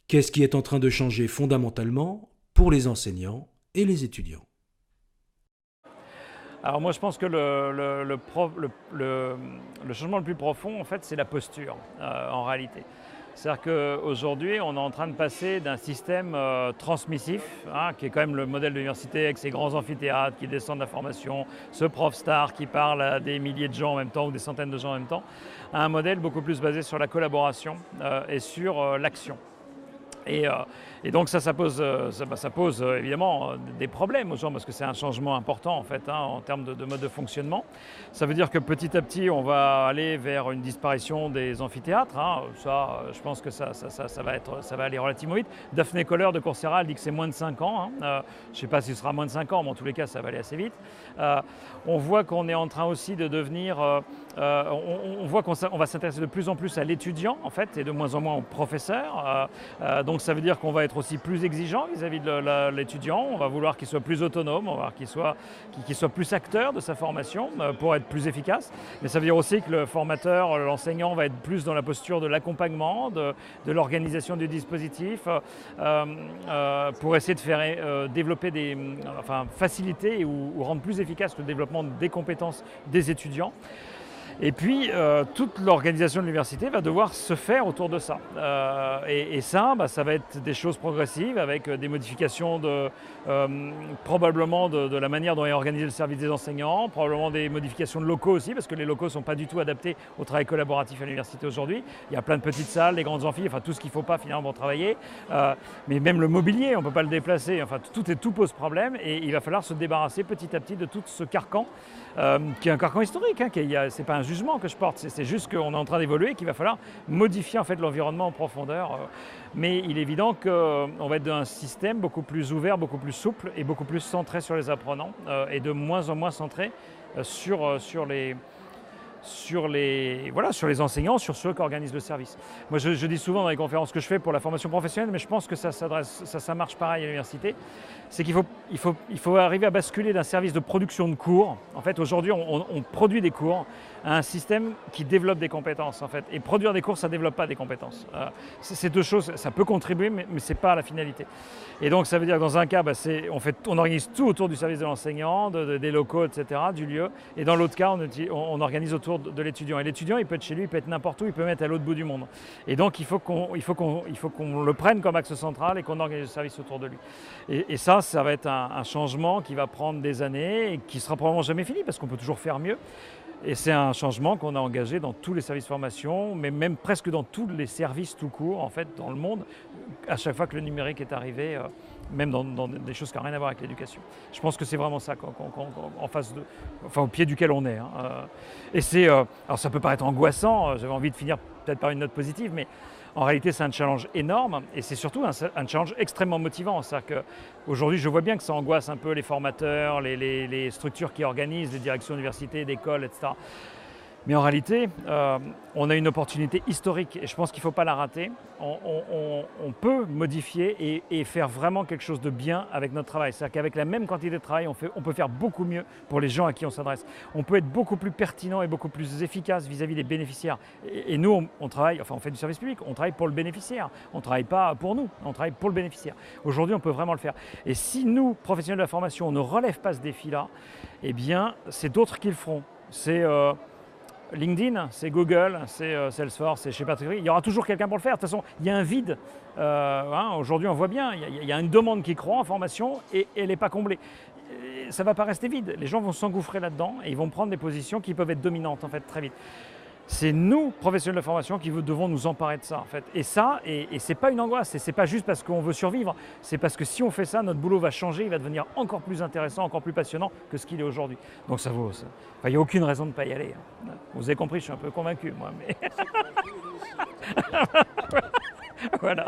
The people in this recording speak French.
Qu'est-ce qui est en train de changer fondamentalement pour les enseignants et les étudiants? Alors moi je pense que le changement le plus profond en fait c'est la posture en réalité. C'est-à-dire qu'aujourd'hui on est en train de passer d'un système transmissif, hein, qui est quand même le modèle de l'université avec ses grands amphithéâtres qui descendent la formation, ce prof star qui parle à des milliers de gens en même temps ou des centaines de gens en même temps, à un modèle beaucoup plus basé sur la collaboration et sur l'action. Et, euh, et donc ça pose, ça pose évidemment des problèmes aux gens parce que c'est un changement important en fait, hein, en termes de mode de fonctionnement. Ça veut dire que petit à petit on va aller vers une disparition des amphithéâtres, hein. Ça, je pense que ça va aller relativement vite. Daphné Koller de Coursera elle dit que c'est moins de 5 ans. Hein. Je ne sais pas si ce sera moins de 5 ans, mais en tous les cas ça va aller assez vite. On voit qu'on est en train aussi de devenir, on voit qu'on va s'intéresser de plus en plus à l'étudiant en fait et de moins en moins au professeur. Donc ça veut dire qu'on va être aussi plus exigeant vis-à-vis de l'étudiant, on va vouloir qu'il soit plus autonome, on va vouloir qu'il soit plus acteur de sa formation pour être plus efficace. Mais ça veut dire aussi que le formateur, l'enseignant va être plus dans la posture de l'accompagnement, de l'organisation du dispositif, pour essayer de faire développer faciliter ou rendre plus efficace le développement des compétences des étudiants. Et puis, toute l'organisation de l'université va devoir se faire autour de ça. Et ça, ça va être des choses progressives avec des modifications probablement de la manière dont est organisé le service des enseignants, probablement des modifications de locaux aussi, parce que les locaux ne sont pas du tout adaptés au travail collaboratif à l'université aujourd'hui. Il y a plein de petites salles, des grandes amphis, enfin tout ce qu'il ne faut pas finalement pour travailler. Mais même le mobilier, on ne peut pas le déplacer. Enfin, tout pose problème et il va falloir se débarrasser petit à petit de tout ce carcan, qui est un carcan historique. Hein, c'est pas un jugement que je porte, c'est juste qu'on est en train d'évoluer et qu'il va falloir modifier en fait l'environnement en profondeur. Mais il est évident qu'on va être dans un système beaucoup plus ouvert, beaucoup plus souple et beaucoup plus centré sur les apprenants et de moins en moins centré sur les enseignants, sur ceux qui organisent le service. Moi, je dis souvent dans les conférences que je fais pour la formation professionnelle, mais je pense que ça marche pareil à l'université, c'est qu'il faut arriver à basculer d'un service de production de cours. En fait, aujourd'hui, on produit des cours à un système qui développe des compétences, en fait. Et produire des cours, ça ne développe pas des compétences. Ces deux choses, ça peut contribuer, mais ce n'est pas la finalité. Et donc, ça veut dire que dans un cas, on organise tout autour du service de l'enseignant, des locaux, etc., du lieu. Et dans l'autre cas, on organise autour de l'étudiant. Et l'étudiant, il peut être chez lui, il peut être n'importe où, il peut être à l'autre bout du monde. Et donc, il faut qu'on le prenne comme axe central et qu'on organise le service autour de lui. Et ça va être un changement qui va prendre des années et qui sera probablement jamais fini parce qu'on peut toujours faire mieux. Et c'est un changement qu'on a engagé dans tous les services de formation, mais même presque dans tous les services tout court, en fait, dans le monde, à chaque fois que le numérique est arrivé, même dans des choses qui n'ont rien à voir avec l'éducation. Je pense que c'est vraiment ça, au pied duquel on est. Hein. Alors ça peut paraître angoissant, j'avais envie de finir peut-être par une note positive, mais en réalité, c'est un challenge énorme et c'est surtout un challenge extrêmement motivant. C'est-à-dire qu'aujourd'hui, je vois bien que ça angoisse un peu les formateurs, les structures qui organisent, les directions d'universités, d'écoles, etc. Mais en réalité, on a une opportunité historique et je pense qu'il ne faut pas la rater. On peut modifier et faire vraiment quelque chose de bien avec notre travail. C'est-à-dire qu'avec la même quantité de travail, on peut faire beaucoup mieux pour les gens à qui on s'adresse. On peut être beaucoup plus pertinent et beaucoup plus efficace vis-à-vis des bénéficiaires. Et nous, on travaille, enfin on fait du service public, on travaille pour le bénéficiaire. On ne travaille pas pour nous, on travaille pour le bénéficiaire. Aujourd'hui, on peut vraiment le faire. Et si nous, professionnels de la formation, on ne relève pas ce défi-là, eh bien, c'est d'autres qui le feront. C'est LinkedIn, c'est Google, c'est Salesforce, c'est je ne sais pas, il y aura toujours quelqu'un pour le faire. De toute façon, il y a un vide. Aujourd'hui, on voit bien, il y a une demande qui croît en formation et elle n'est pas comblée. Et ça ne va pas rester vide. Les gens vont s'engouffrer là-dedans et ils vont prendre des positions qui peuvent être dominantes en fait très vite. C'est nous, professionnels de la formation, qui devons nous emparer de ça en fait. Et ça, et c'est pas une angoisse, et c'est pas juste parce qu'on veut survivre, c'est parce que si on fait ça, notre boulot va changer, il va devenir encore plus intéressant, encore plus passionnant que ce qu'il est aujourd'hui. Donc ça vaut ça. Enfin, il n'y a aucune raison de ne pas y aller. Hein. Vous avez compris, je suis un peu convaincu moi. Mais... voilà.